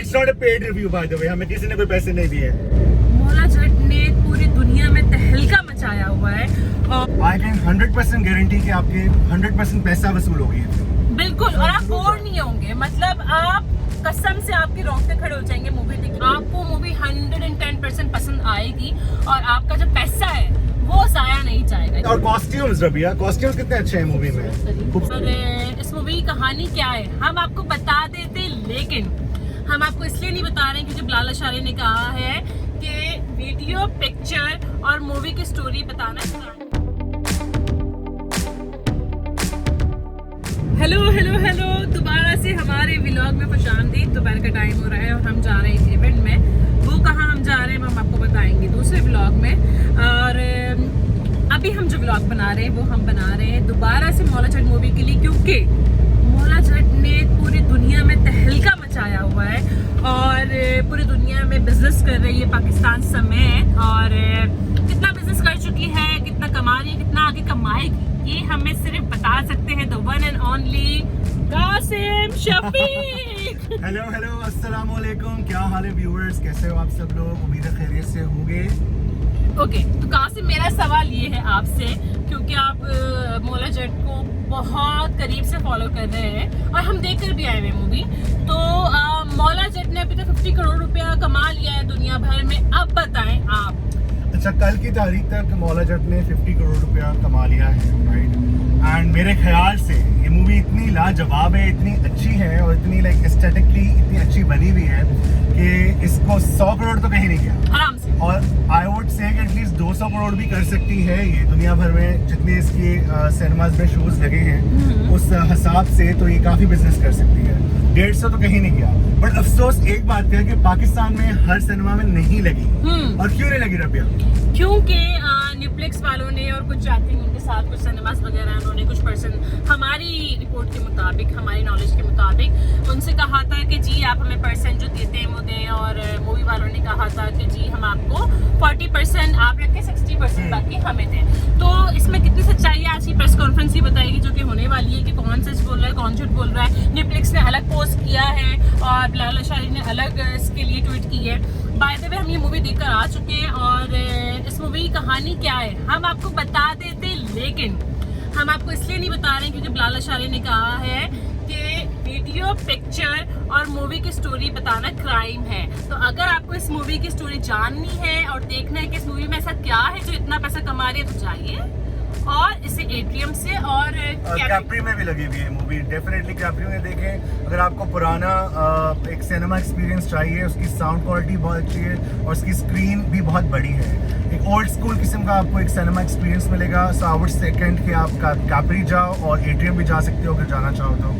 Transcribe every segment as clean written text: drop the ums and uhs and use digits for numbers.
It's not a paid review by the way. हमें किसी ने कोई पैसे नहीं दिए हैं. मौला जट ने पूरी दुनिया में तहलका मचाया हुआ है और I can 100% गारंटी कि आपके 100% पैसा वसूल होगी. बिल्कुल, और आप बोर नहीं होंगे. मतलब आप कसम से आपके रोंगटे खड़े हो जाएंगे मूवी देख के. आपको मूवी 110% पसंद आएगी और आपका जो पैसा है वो जाया नहीं जाएगा. और कॉस्ट्यूम्स रबिया, कॉस्ट्यूम्स कितने अच्छे हैं मूवी में. और इस मूवी की कहानी क्या है हम आपको बता देते, लेकिन हम आपको इसलिए नहीं बता रहे हैं क्योंकि बिलाल अशारी ने कहा है कि वीडियो, पिक्चर और मूवी की स्टोरी बताना. हेलो हेलो हेलो, दोबारा से हमारे व्लॉग में खुशामदीद. दोपहर का टाइम हो रहा है और हम जा रहे हैं इवेंट में. वो कहाँ हम जा रहे हैं हम आपको बताएंगे दूसरे व्लॉग में. और अभी हम जो व्लॉग बना रहे हैं वो हम बना रहे हैं दोबारा से मौला जट मूवी के लिए, क्योंकि मौला जट ने पूरी दुनिया में तहलका मचाया हुआ है और पूरी दुनिया में बिजनेस कर रही है पाकिस्तान समेत. और कितना बिजनेस कर चुकी है, कितना कमा रही है, कितना आगे कमाएगी, ये हमें सिर्फ बता सकते हैं the one and only Qasim Shafiq. Hello hello, अस्सलाम वालेकुम. क्या हाल है व्यूअर्स, कैसे हो आप सब लोग. उम्मीद है खैरियत से होंगे. ओके, तो कासिम मेरा सवाल ये है आपसे, क्योंकि आप मौला जट को बहुत करीब से फॉलो कर रहे हैं और हम देख कर भी आए हुए मूवी. तो मौला जट ने अभी तक 50 करोड़ रुपया कमा लिया है दुनिया भर में. अब बताएं आप. अच्छा, कल की तारीख तक मौला जट ने 50 करोड़ रुपया कमा लिया है, राइट. एंड मेरे ख्याल से ये मूवी इतनी लाजवाब है, इतनी अच्छी है और इतनी लाइक एस्थेटिकली इतनी अच्छी बनी हुई है कि इसको 100 करोड़ तो कहीं नहीं गया आराम से. और I would say at least 200 crore भी कर सकती है ये दुनिया भर में जितने इसके सिनेमाज में शोज लगे हैं उस हिसाब से. तो ये काफ़ी बिजनेस कर सकती है. 150 तो कहीं नहीं गया. बट अफसोस एक बात है कि पाकिस्तान में हर सिनेमा में नहीं लगी. और क्यों नहीं लगी रबिया? क्योंकि नेटफ्लिक्स वालों ने और कुछ आई थिंक उनके साथ कुछ सिनेमास वगैरह उन्होंने कुछ पर्सन हमारी रिपोर्ट के मुताबिक, हमारी नॉलेज के मुताबिक उनसे कहा था कि जी आप हमें पर्सेंट जो देते हैं वो दें. और मूवी वालों ने कहा था कि जी हम आपको 40% आप रखें, 60% बाकी हमें दें. तो इसमें कितनी सच्चाई है आज की प्रेस कॉन्फ्रेंस ही बताएगी, जो कि होने वाली है कि कौन सच बोल रहा है, कौन झूठ बोल रहा है. नेटफ्लिक्स ने अलग पोस्ट किया है और बिलाल अशारी ने अलग इसके लिए ट्वीट की है. बाय द वे हम ये मूवी देखकर आ चुके हैं और इस मूवी की कहानी क्या है हम आपको बता देते, लेकिन हम आपको इसलिए नहीं बता रहे हैं क्योंकि बिलाल अशारी ने कहा है कि वीडियो, पिक्चर और मूवी की स्टोरी बताना क्राइम है. तो अगर आपको इस मूवी की स्टोरी जाननी है और देखना है कि इस मूवी में ऐसा क्या है जो इतना पैसा कमा रही है, तो जाइए और इसे एटीएम से और कैप्री में भी लगी हुई है मूवी. डेफिनेटली कैप्री में देखें. अगर आपको पुराना एक सिनेमा एक्सपीरियंस चाहिए, उसकी साउंड क्वालिटी बहुत अच्छी है और उसकी स्क्रीन भी बहुत बड़ी है. एक ओल्ड स्कूल किस्म का आपको एक सिनेमा एक्सपीरियंस मिलेगा. सो आई वुड सेकंड कि आप कैप्री जाओ और एटीएम भी जा सकते हो अगर जाना चाहो तो.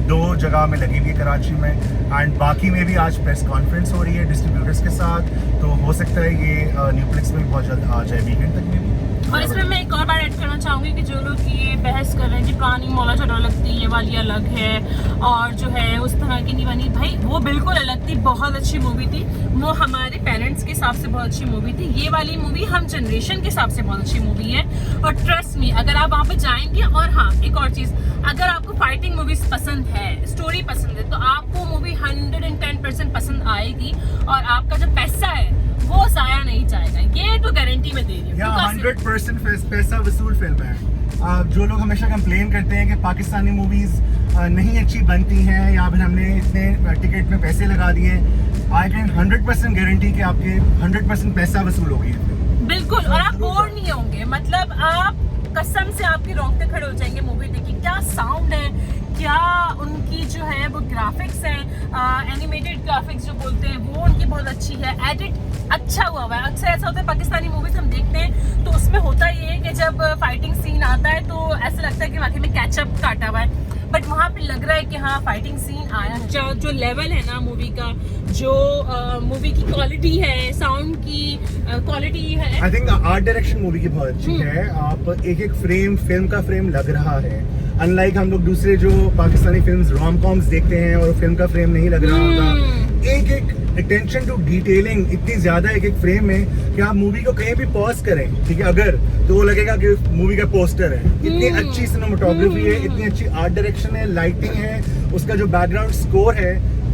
2 जगह में लगी हुई है कराची में. एंड बाकी में भी आज प्रेस कॉन्फ्रेंस हो रही है डिस्ट्रीब्यूटर्स के साथ. तो हो सकता है ये नेटफ्लिक्स में भी बहुत जल्द आ जाए, वीकेंड तक में भी. और इसमें मैं एक और बात ऐड करना चाहूँगी कि जो लोग ये बहस कर रहे हैं कि पुरानी मौला जट अलग थी, ये वाली अलग है और जो है उस तरह की नहीं बनी, भाई वो बिल्कुल अलग थी. बहुत अच्छी मूवी थी. वो हमारे पेरेंट्स के हिसाब से बहुत अच्छी मूवी थी. ये वाली मूवी हम जनरेशन के हिसाब से बहुत अच्छी मूवी है. और ट्रस्ट मी, अगर आप वहाँ पे जाएंगे. और हाँ, एक और चीज़, अगर आपको फाइटिंग मूवीज पसंद है, स्टोरी पसंद है, तो आपको मूवी 110% पसंद आएगी और आपका जो पैसा है वो जाया नहीं जाएगा. ये तो गारंटी में दे रही हूँ. 100% पैसा वसूल फिल्म है. जो लोग हमेशा कंप्लेन करते हैं कि पाकिस्तानी मूवीज नहीं अच्छी बनती हैं या फिर हमने इतने टिकट में पैसे लगा दिए, आई कैन 100% गारंटी कि आपके 100% पैसा वसूल होगी. बिल्कुल, और आप बोर नहीं होंगे. मतलब आप कसम से आपके रोंगटे खड़े हो जाएंगे मूवी देखिए. क्या साउंड है, क्या उनकी जो है वो ग्राफिक्स है, एनिमेटेड ग्राफिक्स जो बोलते हैं वो उनकी बहुत अच्छी है. एडिट अच्छा हुआ है. अक्सर ऐसा होता है पाकिस्तानी मूवीज हम देखते हैं तो उसमें होता ये है कि जब फाइटिंग सीन आता है तो ऐसा लगता है कि वाकई में कैचअप काटा हुआ है. बट वहाँ पे लग रहा है कि हाँ फाइटिंग सीन आया है. जो लेवल है ना मूवी का, जो मूवी की क्वालिटी है, साउंड की क्वालिटी है. I think art direction movie की बहुत अच्छी है. आप एक एक फ्रेम, फिल्म का फ्रेम लग रहा है. अनलाइक हम लोग दूसरे जो पाकिस्तानी फिल्म्स, रोम कॉम्स देखते हैं और फिल्म का फ्रेम नहीं लग रहा होता. एक एक अटेंशन टू डिटेलिंग इतनी ज्यादा एक एक फ्रेम में कि आप मूवी को कहीं भी पॉज करें, ठीक है, अगर तो वो लगेगा कि मूवी का पोस्टर है. इतनी अच्छी सिनेमेटोग्राफी है, इतनी अच्छी आर्ट डायरेक्शन है, लाइटिंग है, उसका जो बैकग्राउंड स्कोर है